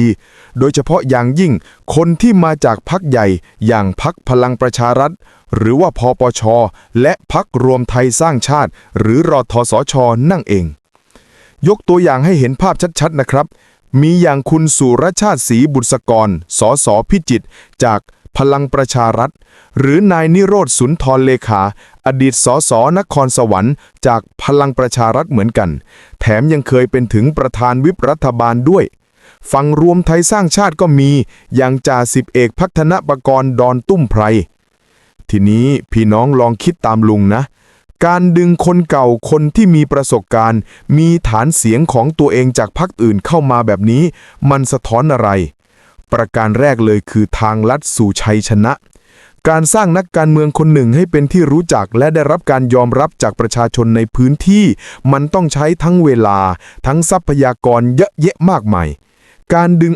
ดีโดยเฉพาะอย่างยิ่งคนที่มาจากพรรคใหญ่อย่างพรรคพลังประชารัฐหรือว่าพปช.และพรรครวมไทยสร้างชาติหรือรทสช.นั่นเองยกตัวอย่างให้เห็นภาพชัดๆนะครับมีอย่างคุณสุรชาติศรีบุษกรสสพิจิตรจากพลังประชารัฐหรือนายนิโรธสุนทรเลขาอดีตสสนครสวรรค์จากพลังประชารัฐเหมือนกันแถมยังเคยเป็นถึงประธานวิปรัฐบาลด้วยฝั่งรวมไทยสร้างชาติก็มีอย่างจ่าสิบเอกภักธนปกรณ์ดอนตุ้มไพรทีนี้พี่น้องลองคิดตามลุงนะการดึงคนเก่าคนที่มีประสบการณ์มีฐานเสียงของตัวเองจากพรรคอื่นเข้ามาแบบนี้มันสะท้อนอะไรประการแรกเลยคือทางลัดสู่ชัยชนะการสร้างนักการเมืองคนหนึ่งให้เป็นที่รู้จักและได้รับการยอมรับจากประชาชนในพื้นที่มันต้องใช้ทั้งเวลาทั้งทรัพยากรเยอะแยะมากมายการดึง